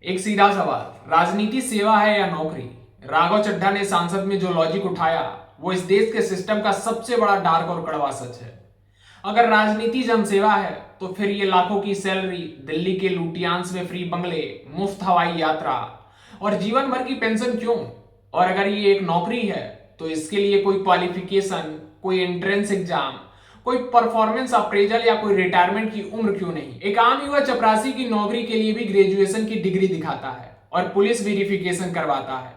एक सीधा सवाल, राजनीति सेवा है या नौकरी? राघव चड्ढा ने सांसद में जो लॉजिक उठाया वो इस देश के सिस्टम का सबसे बड़ा डार्क और कड़वा सच है। अगर राजनीति जनसेवा है तो फिर ये लाखों की सैलरी, दिल्ली के लुटियांस में फ्री बंगले, मुफ्त हवाई यात्रा और जीवन भर की पेंशन क्यों? और अगर ये एक नौकरी है तो इसके लिए कोई क्वालिफिकेशन, कोई एंट्रेंस एग्जाम, कोई परफॉर्मेंस अप्रेजल या कोई रिटायरमेंट की उम्र क्यों नहीं? एक आम युवा चपरासी की नौकरी के लिए भी ग्रेजुएशन की डिग्री दिखाता है और पुलिस वेरिफिकेशन करवाता है।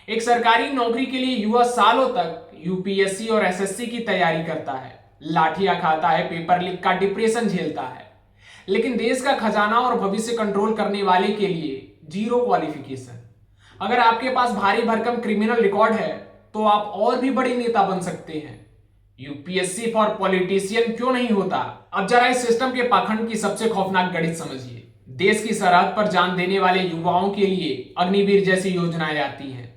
एक सरकारी नौकरी के लिए युवा सालों तक यूपीएससी और एसएससी की तैयारी करता है, लाठियां खाता है, पेपर लीक का डिप्रेशन झेलता है। लेकिन देश का खजाना और भविष्य कंट्रोल करने वाले के लिए जीरो क्वालिफिकेशन। अगर आपके पास भारी भरकम क्रिमिनल रिकॉर्ड है तो आप और भी बड़े नेता बन सकते हैं। यूपीएससी फॉर पॉलिटिशियन क्यों नहीं होता? अब जरा इस सिस्टम के पाखंड की सबसे खौफनाक गणित समझिए। देश की सरहद पर जान देने वाले युवाओं के लिए अग्निवीर जैसी योजनाएं आती हैं।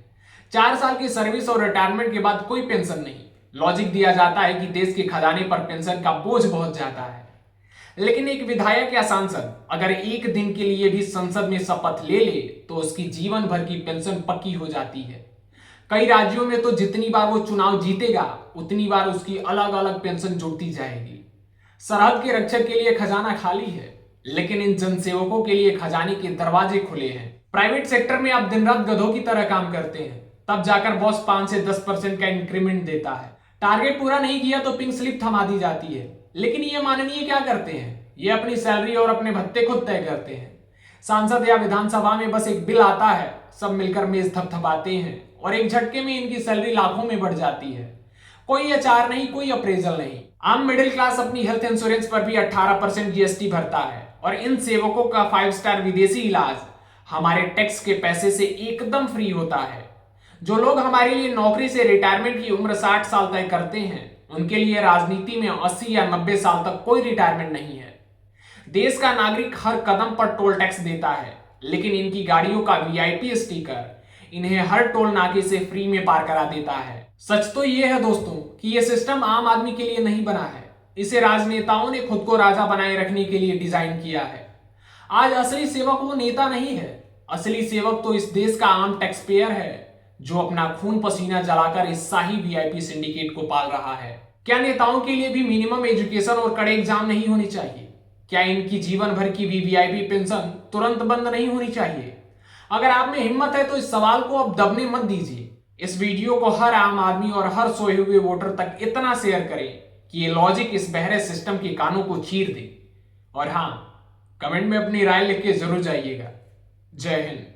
4 साल की सर्विस और रिटायरमेंट के बाद कोई पेंशन नहीं। लॉजिक दिया जाता है कि देश के खजाने पर पेंशन का बोझ बहुत ज्यादा है। लेकिन एक विधायक या सांसद अगर एक दिन के लिए भी संसद में शपथ ले ले तो उसकी जीवन भर की पेंशन पक्की हो जाती है। कई राज्यों में तो जितनी बार वो चुनाव जीतेगा उतनी बार उसकी अलग अलग पेंशन जुड़ती जाएगी। सरहद के रक्षक के लिए खजाना खाली है, लेकिन इन जनसेवकों के लिए खजाने के दरवाजे खुले हैं। प्राइवेट सेक्टर में आप दिन रात गधों की तरह काम करते हैं, तब जाकर बॉस 5 से 10% का इंक्रीमेंट देता है। टारगेट पूरा नहीं किया तो पिंक स्लिप थमा दी जाती है। लेकिन ये माननीय क्या करते हैं? ये अपनी सैलरी और अपने भत्ते खुद तय करते हैं। सांसद या विधानसभा में बस एक बिल आता है, सब मिलकर मेज थपथपाते हैं और एक झटके में इनकी सैलरी लाखों में बढ़ जाती है। कोई एचआर नहीं, कोई अप्रेजल नहीं। आम मिडिल क्लास अपनी हेल्थ इंश्योरेंस पर भी 18% जीएसटी भरता है और इन सेवकों का 5 स्टार विदेशी इलाज हमारे टैक्स के पैसे से एकदम फ्री होता है। जो लोग हमारे लिए नौकरी से रिटायरमेंट की उम्र 60 साल तय करते हैं उनके लिए राजनीति में 80 या 90 साल तक कोई रिटायरमेंट नहीं है। देश का नागरिक हर कदम पर टोल टैक्स देता है, लेकिन इनकी गाड़ियों का वीआईपी स्टिकर इन्हें हर टोल नाके से फ्री में पार करा देता है। सच तो यह है दोस्तों कि यह सिस्टम आम आदमी के लिए नहीं बना है, इसे राजनेताओं ने खुद को राजा बनाए रखने के लिए डिजाइन किया है। आज असली सेवक वो नेता नहीं है, असली सेवक तो इस देश का आम टैक्स पेयर है जो अपना खून पसीना जलाकर इस शाही वीआईपी सिंडिकेट को पाल रहा है। क्या नेताओं के लिए भी मिनिमम एजुकेशन और कड़े एग्जाम नहीं होनी चाहिए? क्या इनकी जीवन भर की वीवीआईपी पेंशन तुरंत बंद नहीं होनी चाहिए? अगर आप में हिम्मत है तो इस सवाल को अब दबने मत दीजिए। इस वीडियो को हर आम आदमी और हर सोए हुए वोटर तक इतना शेयर करें कि ये लॉजिक इस बहरे सिस्टम के कानों को चीर दे। और हाँ, कमेंट में अपनी राय लिख के जरूर जाइएगा। जय हिंद।